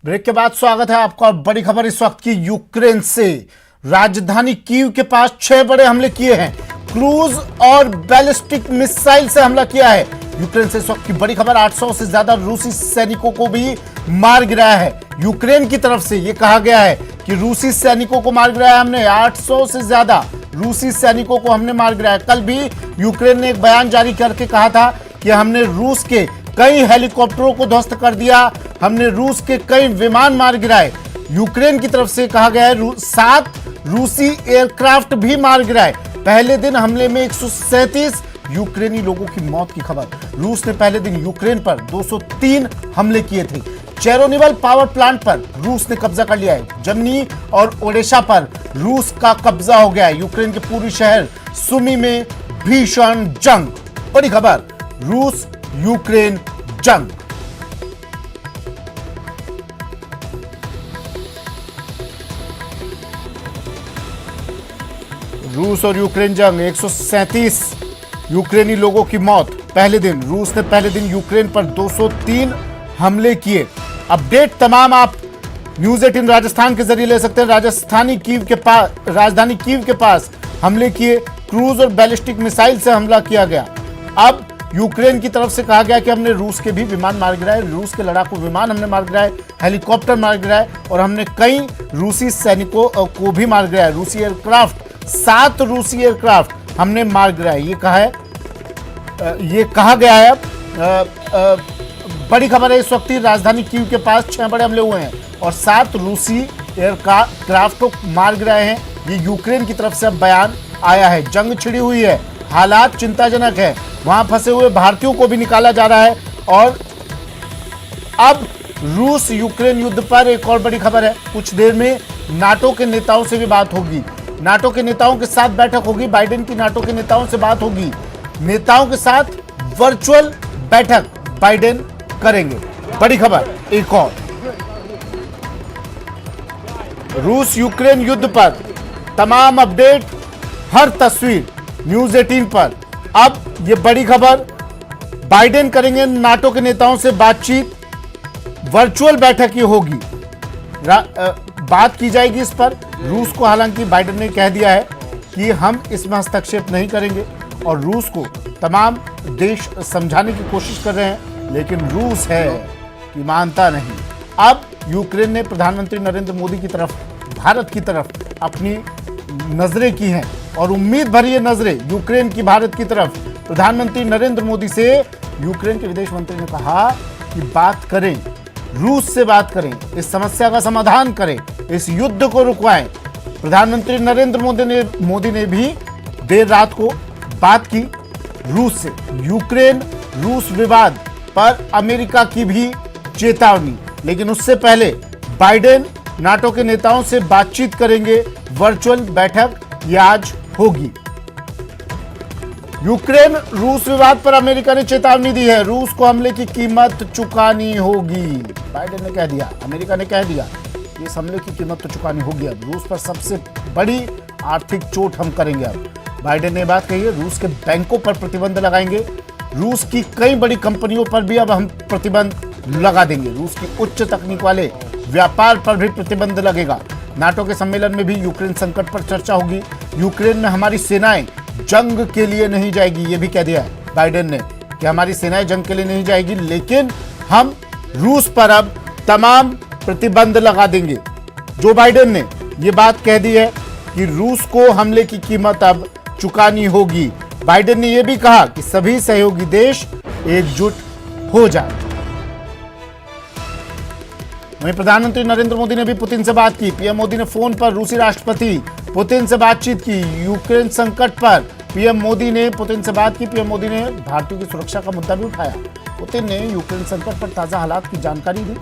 Break के बाद स्वागत है आपका। बड़ी खबर इस वक्त की यूक्रेन से। राजधानी कीव के पास 6 बड़े हमले किए हैं। क्रूज और बैलिस्टिक मिसाइल से हमला किया है। यूक्रेन से इस वक्त की बड़ी खबर, 800 से ज्यादा रूसी सैनिकों को भी मार गिराया है। यूक्रेन की तरफ से यह कहा गया है कि रूसी सैनिकों को मार गिराया हमने, 800 से ज्यादा रूसी सैनिकों को हमने मार गिराया। कल भी यूक्रेन ने एक बयान जारी करके कहा था कि हमने रूस के कई हेलीकॉप्टरों को ध्वस्त कर दिया, हमने रूस के कई विमान मार गिराए। यूक्रेन की तरफ से कहा गया है 7 रूसी एयरक्राफ्ट भी मार गिराए। पहले दिन हमले में 137 यूक्रेनी लोगों की मौत की खबर। रूस ने पहले दिन यूक्रेन पर 203 हमले किए थे। चेरोनिवल पावर प्लांट पर रूस ने कब्जा कर लिया है। जर्मनी और ओडेशा पर रूस का कब्जा हो गया है। यूक्रेन के पूर्वी शहर सुमी में भीषण जंग। बड़ी खबर, रूस यूक्रेन जंग। रूस और यूक्रेन जंग, 137 यूक्रेनी लोगों की मौत पहले दिन। रूस ने पहले दिन यूक्रेन पर 203 हमले किए। अपडेट तमाम आप News18 राजस्थान के जरिए ले सकते हैं। राजधानी कीव के पास हमले किए। क्रूज और बैलिस्टिक मिसाइल से हमला किया गया। अब यूक्रेन की तरफ से कहा गया कि हमने रूस के भी विमान मार गिराए, रूस के लड़ाकू विमान हमने मार गिराए, हेलीकॉप्टर मार गिराए और हमने कई रूसी सैनिकों को भी मार गिराया। रूसी एयरक्राफ्ट, 7 रूसी एयरक्राफ्ट हमने मार गिराए, ये कहा गया है। बड़ी खबर है इस वक्त, राजधानी कीव के पास 6 बड़े हमले हुए हैं और 7 रूसी एयरक्राफ्ट को मार गिराए हैं। ये यूक्रेन की तरफ से अब बयान आया है। जंग छिड़ी हुई है, हालात चिंताजनक है। वहां फंसे हुए भारतीयों को भी निकाला जा रहा है। और अब रूस यूक्रेन युद्ध पर एक और बड़ी खबर है। कुछ देर में नाटो के नेताओं से भी बात होगी। नाटो के नेताओं के साथ बैठक होगी। बाइडेन की नाटो के नेताओं से बात होगी। नेताओं के साथ वर्चुअल बैठक बाइडेन करेंगे। बड़ी खबर एक और, रूस यूक्रेन युद्ध पर तमाम अपडेट, हर तस्वीर News18 पर। अब ये बड़ी खबर, बाइडेन करेंगे नाटो के नेताओं से बातचीत, वर्चुअल बैठक ही होगी, बात की जाएगी इस पर। रूस को हालांकि बाइडेन ने कह दिया है कि हम इसमें हस्तक्षेप नहीं करेंगे और रूस को तमाम देश समझाने की कोशिश कर रहे हैं, लेकिन रूस है कि मानता नहीं। अब यूक्रेन ने प्रधानमंत्री नरेंद्र मोदी की तरफ, भारत की तरफ अपनी नजरें की हैं और उम्मीद भरी ये नजरें यूक्रेन की भारत की तरफ। प्रधानमंत्री नरेंद्र मोदी से यूक्रेन के विदेश मंत्री ने कहा कि बात करें, रूस से बात करें, इस समस्या का समाधान करें, इस युद्ध को रुकवाएं। प्रधानमंत्री नरेंद्र मोदी ने भी देर रात को बात की रूस से। यूक्रेन रूस विवाद पर अमेरिका की भी चेतावनी, लेकिन उससे पहले बाइडेन नाटो के नेताओं से बातचीत करेंगे। वर्चुअल बैठक ये आज होगी। यूक्रेन रूस विवाद पर अमेरिका ने चेतावनी दी है। रूस को हमले की कीमत चुकानी होगी, बाइडेन ने कह दिया, अमेरिका ने कह दिया, इस हमले की कीमत तो चुकानी होगी। अब रूस पर सबसे बड़ी आर्थिक चोट हम करेंगे। अब बाइडेन ने बात कही है, रूस के बैंकों पर प्रतिबंध लगाएंगे, रूस की कई बड़ी कंपनियों पर भी अब हम प्रतिबंध लगा देंगे, रूस की उच्च तकनीक वाले व्यापार पर भी प्रतिबंध लगेगा। नाटो के सम्मेलन में भी यूक्रेन संकट पर चर्चा होगी। यूक्रेन में हमारी सेनाएं जंग के लिए नहीं जाएगी, ये भी कह दिया है बाइडेन ने कि हमारी सेनाएं जंग के लिए नहीं जाएगी, लेकिन हम रूस पर अब तमाम प्रतिबंध लगा देंगे। जो बाइडेन ने ये बात कह दी है कि रूस को हमले की कीमत अब चुकानी होगी। बाइडेन ने यह भी कहा कि सभी सहयोगी देश एकजुट हो जाए। वहीं प्रधानमंत्री नरेंद्र मोदी ने भी पुतिन से बात की। पीएम मोदी ने फोन पर रूसी राष्ट्रपति पुतिन से बातचीत की। यूक्रेन संकट पर पीएम मोदी ने पुतिन से बात की। पीएम मोदी ने भारतीयों की सुरक्षा का मुद्दा भी उठाया। पुतिन ने यूक्रेन संकट पर ताजा हालात की जानकारी दी।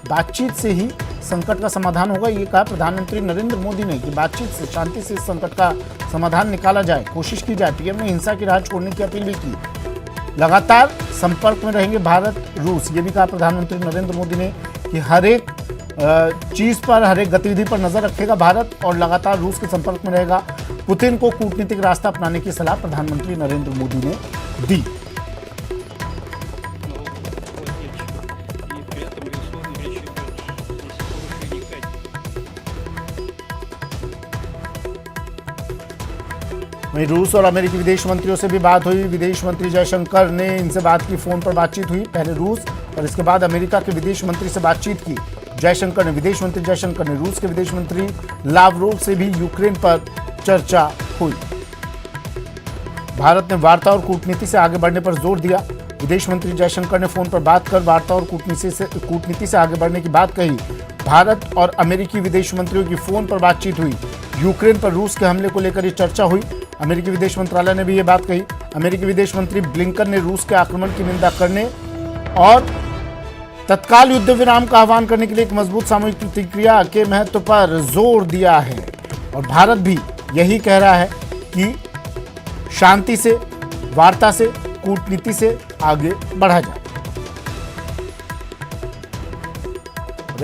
बातचीत से ही संकट का समाधान होगा, ये कहा प्रधानमंत्री नरेंद्र मोदी ने कि बातचीत से, शांति से इस संकट का समाधान निकाला जाए, कोशिश की जाए। पीएम ने हिंसा की राह छोड़ने की अपील भी की। लगातार संपर्क में रहेंगे भारत रूस, ये भी कहा प्रधानमंत्री नरेंद्र मोदी ने कि हर एक चीज पर, हर एक गतिविधि पर नजर रखेगा भारत और लगातार रूस के संपर्क में रहेगा। पुतिन को कूटनीतिक रास्ता अपनाने की सलाह प्रधानमंत्री नरेंद्र मोदी ने दी। वहीं रूस और अमेरिकी विदेश मंत्रियों से भी बात हुई। विदेश मंत्री जयशंकर ने इनसे बात की, फोन पर बातचीत हुई। पहले रूस और इसके बाद अमेरिका के विदेश मंत्री से बातचीत की जयशंकर ने। विदेश मंत्री जयशंकर ने रूस के विदेश मंत्री लावरोव से भी यूक्रेन पर चर्चा हुई। भारत ने वार्ता और कूटनीति से आगे बढ़ने पर जोर दिया। विदेश मंत्री जयशंकर ने फोन पर बात कर वार्ता और कूटनीति से आगे बढ़ने की बात कही। भारत और अमेरिकी विदेश मंत्रियों की फोन पर बातचीत हुई। यूक्रेन पर रूस के हमले को लेकर ये चर्चा हुई। अमेरिकी विदेश मंत्रालय ने भी ये बात कही। अमेरिकी विदेश मंत्री ब्लिंकन ने रूस के आक्रमण की निंदा करने और तत्काल युद्ध विराम का आह्वान करने के लिए एक मजबूत सामूहिक प्रतिक्रिया के महत्व पर जोर दिया है। और भारत भी यही कह रहा है कि शांति से, वार्ता से, कूटनीति से आगे बढ़ा जाए।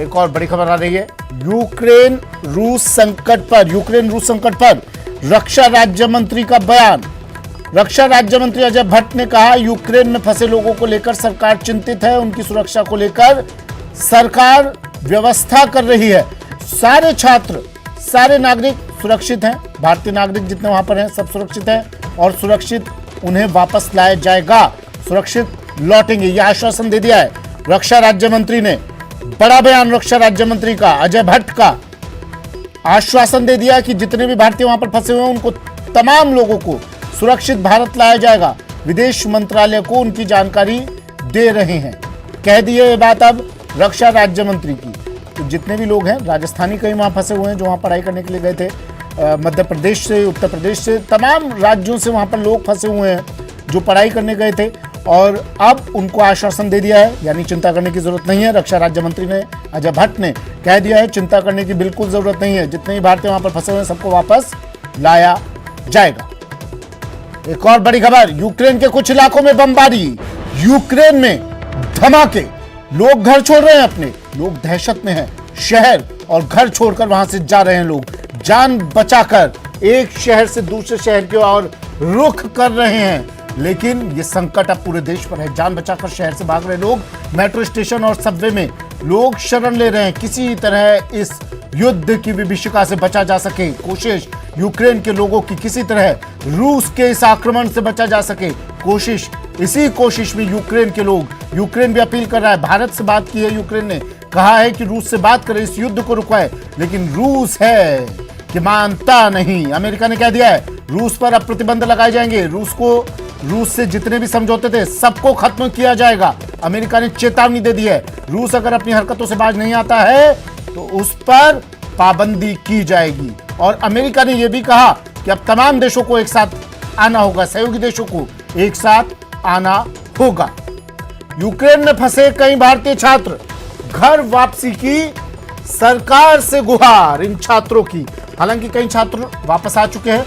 एक और बड़ी खबर आ रही है यूक्रेन रूस संकट पर रक्षा राज्य मंत्री का बयान। रक्षा राज्य मंत्री अजय भट्ट ने कहा, यूक्रेन में फंसे लोगों को लेकर सरकार चिंतित है। उनकी सुरक्षा को लेकर सरकार व्यवस्था कर रही है। सारे छात्र, सारे नागरिक सुरक्षित हैं। भारतीय नागरिक जितने वहां पर हैं सब सुरक्षित हैं और सुरक्षित उन्हें वापस लाया जाएगा, सुरक्षित लौटेंगे, यह आश्वासन दे दिया है रक्षा राज्य मंत्री ने। बड़ा बयान रक्षा राज्य मंत्री का, अजय भट्ट का, आश्वासन दे दिया कि जितने भी भारतीय वहां पर फंसे हुए हैं उनको, तमाम लोगों को सुरक्षित भारत लाया जाएगा। विदेश मंत्रालय को उनकी जानकारी दे रहे हैं। कह दी है ये बात अब रक्षा राज्य मंत्री की। तो जितने भी लोग हैं राजस्थानी कहीं वहां फंसे हुए हैं जो वहां पढ़ाई करने के लिए गए थे, मध्य प्रदेश से, उत्तर प्रदेश से, तमाम राज्यों से वहां पर लोग फंसे हुए हैं जो पढ़ाई करने गए थे और अब उनको आश्वासन दे दिया है, यानी चिंता करने की जरूरत नहीं है। रक्षा राज्य मंत्री ने, अजय भट्ट ने कह दिया है चिंता करने की बिल्कुल जरूरत नहीं है। जितने भी भारतीय वहां पर फंसे हुए हैं सबको वापस लाया जाएगा। एक और बड़ी खबर, यूक्रेन के कुछ इलाकों में बमबारी, यूक्रेन में धमाके, लोग घर छोड़ रहे हैं अपने, लोग दहशत में हैं। शहर और घर छोड़कर वहां से जा रहे हैं लोग, जान बचाकर एक शहर से दूसरे शहर की ओर रुख कर रहे हैं। लेकिन ये संकट अब पूरे देश पर है। जान बचाकर शहर से भाग रहे लोग, मेट्रो स्टेशन और सबवे में लोग शरण ले रहे हैं। किसी तरह इस युद्ध की विभीषिका से बचा जा सके, कोशिश यूक्रेन के लोगों की, किसी तरह रूस के इस आक्रमण से बचा जा सके, कोशिश। इसी कोशिश में यूक्रेन के लोग, यूक्रेन भी अपील कर रहा है, भारत से बात की है यूक्रेन ने, कहा है कि रूस से बात करे, इस युद्ध को रुकवाए, लेकिन रूस है कि मानता नहीं। अमेरिका ने कह दिया है रूस पर अब प्रतिबंध लगाए जाएंगे, रूस से जितने भी समझौते थे सबको खत्म किया जाएगा। अमेरिका ने चेतावनी दे दी है, रूस अगर अपनी हरकतों से बाज नहीं आता है तो उस पर पाबंदी की जाएगी। और अमेरिका ने यह भी कहा कि अब तमाम देशों को एक साथ आना होगा, सहयोगी देशों को एक साथ आना होगा। यूक्रेन में फंसे कई भारतीय छात्र, घर वापसी की सरकार से गुहार इन छात्रों की। हालांकि कई छात्र वापस आ चुके हैं।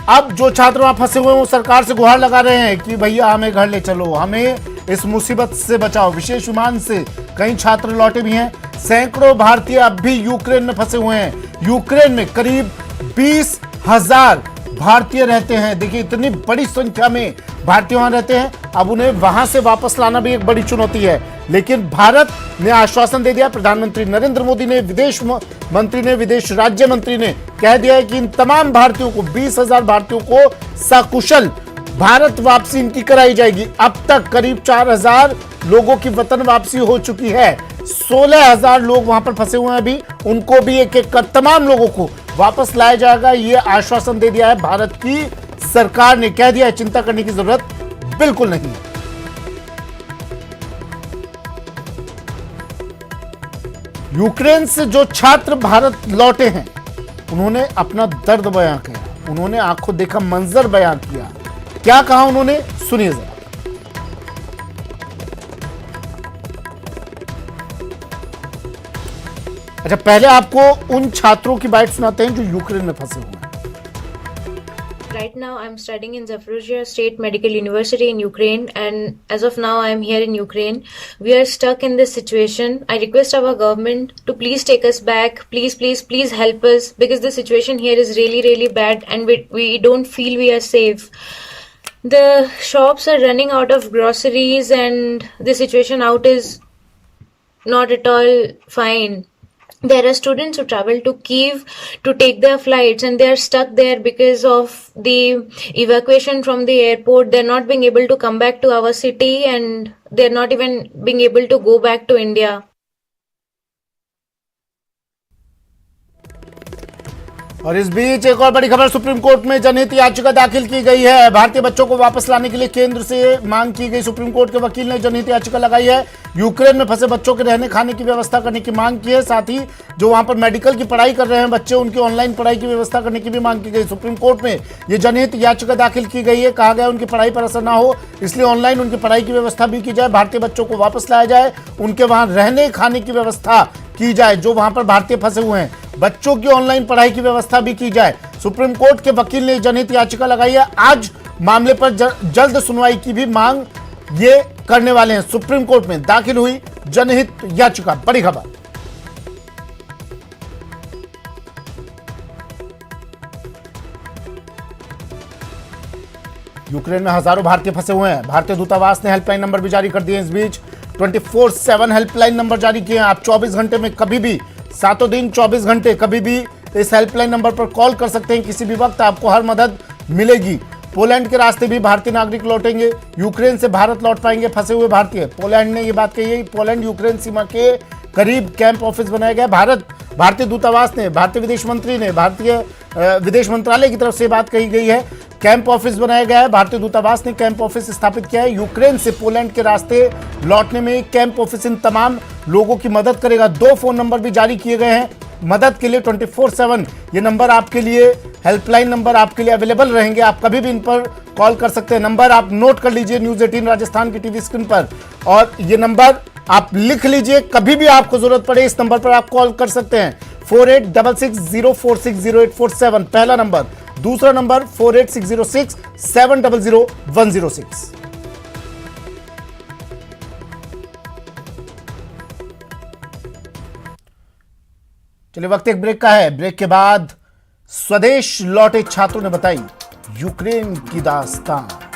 अब जो छात्र वहां फंसे हुए हैं वो सरकार से गुहार लगा रहे हैं कि भैया हमें घर ले चलो, हमें इस मुसीबत से बचाओ। विशेष विमान से कई छात्र लौटे भी हैं। सैकड़ों भारतीय अब भी यूक्रेन में फंसे हुए हैं। यूक्रेन में करीब 20,000 भारतीय रहते हैं। देखिए इतनी बड़ी संख्या में भारतीय वहां रहते हैं। अब उन्हें वहां से वापस लाना भी एक बड़ी चुनौती है, लेकिन भारत ने आश्वासन दे दिया। प्रधानमंत्री नरेंद्र मोदी ने, विदेश मंत्री ने, विदेश राज्य मंत्री ने कह दिया है कि इन तमाम भारतीयों को, 20,000 भारतीयों को सकुशल भारत वापसी इनकी कराई जाएगी। अब तक करीब 4,000 लोगों की वतन वापसी हो चुकी है। 16,000 लोग वहां पर फंसे हुए हैं अभी, उनको भी एक एक कर तमाम लोगों को वापस लाया जाएगा। ये आश्वासन दे दिया है भारत की सरकार ने, कह दिया है चिंता करने की जरूरत बिल्कुल नहीं है। यूक्रेन से जो छात्र भारत लौटे हैं उन्होंने अपना दर्द बयां किया, उन्होंने आंखों देखा मंजर बयान किया। क्या कहा उन्होंने, सुनिए जरा। अच्छा, पहले आपको उन छात्रों की बात सुनाते हैं जो यूक्रेन में फंसे हुए हैं। Right now, I'm studying in Zaporizhia State Medical University in Ukraine, and as of now, I'm here in Ukraine. We are stuck in this situation. I request our government to please take us back. Please, please, please help us, because the situation here is really, really bad, and we don't feel we are safe. The shops are running out of groceries, and the situation out is not at all fine. There are students who travel to Kyiv to take their flights, and they are stuck there because of the evacuation from the airport. They're not being able to come back to our city, and they're not even being able to go back to India. और इस बीच एक और बड़ी खबर, supreme court में जनहित याचिका दाखिल की गई है। भारतीय बच्चों को वापस लाने के लिए केंद्र से मांग की गई। सुप्रीम कोर्ट के वकील ने जनहित याचिका लगाई है। यूक्रेन में फंसे बच्चों के रहने खाने की व्यवस्था करने की मांग की है। साथ ही जो वहां पर मेडिकल की पढ़ाई कर रहे हैं बच्चे, उनकी ऑनलाइन पढ़ाई की व्यवस्था करने की भी मांग की गई। सुप्रीम कोर्ट में ये जनहित याचिका दाखिल की गई है। कहा गया उनकी पढ़ाई पर असर ना हो, इसलिए ऑनलाइन उनकी पढ़ाई की व्यवस्था भी की जाए। भारतीय बच्चों को वापस लाया जाए, उनके वहां रहने खाने की व्यवस्था की जाए। जो वहां पर भारतीय फंसे हुए हैं, बच्चों की ऑनलाइन पढ़ाई की व्यवस्था भी की जाए। सुप्रीम कोर्ट के वकील ने जनहित याचिका लगाई है। आज मामले पर जल्द सुनवाई की भी मांग ये करने वाले हैं। सुप्रीम कोर्ट में दाखिल हुई जनहित याचिका, बड़ी खबर। यूक्रेन में हजारों भारतीय फंसे हुए हैं। भारतीय दूतावास ने हेल्पलाइन नंबर भी जारी कर दिए। इस बीच 24/7 हेल्पलाइन नंबर जारी किए हैं। आप 24 घंटे में कभी भी, सातों दिन 24 घंटे कभी भी इस हेल्पलाइन नंबर पर कॉल कर सकते हैं। किसी भी वक्त आपको हर मदद मिलेगी। पोलैंड के रास्ते भी भारतीय नागरिक लौटेंगे। यूक्रेन से भारत लौट पाएंगे फंसे हुए भारतीय। पोलैंड ने ये बात कही है। पोलैंड यूक्रेन सीमा के करीब कैंप ऑफिस बनाया गया। भारतीय दूतावास ने, भारतीय विदेश मंत्री ने, भारतीय विदेश मंत्रालय की तरफ से बात कही गई है। कैंप ऑफिस बनाया गया है। भारतीय दूतावास ने कैंप ऑफिस स्थापित किया है। यूक्रेन से पोलैंड के रास्ते लौटने में कैंप ऑफिस इन तमाम लोगों की मदद करेगा। 2 फोन नंबर भी जारी किए गए हैं मदद के लिए। 24/7 ये नंबर आपके लिए, हेल्पलाइन नंबर आपके लिए अवेलेबल रहेंगे। आप कभी भी इन पर कॉल कर सकते हैं। नंबर आप नोट कर लीजिए न्यूज 18 राजस्थान की टीवी स्क्रीन पर, और ये नंबर आप लिख लीजिए। कभी भी आपको जरूरत पड़े इस नंबर पर आप कॉल कर सकते हैं। 486604608447 पहला नंबर। दूसरा नंबर 486067000106। चलिए, वक्त एक ब्रेक का है। ब्रेक के बाद स्वदेश लौटे छात्रों ने बताई यूक्रेन की दास्तान।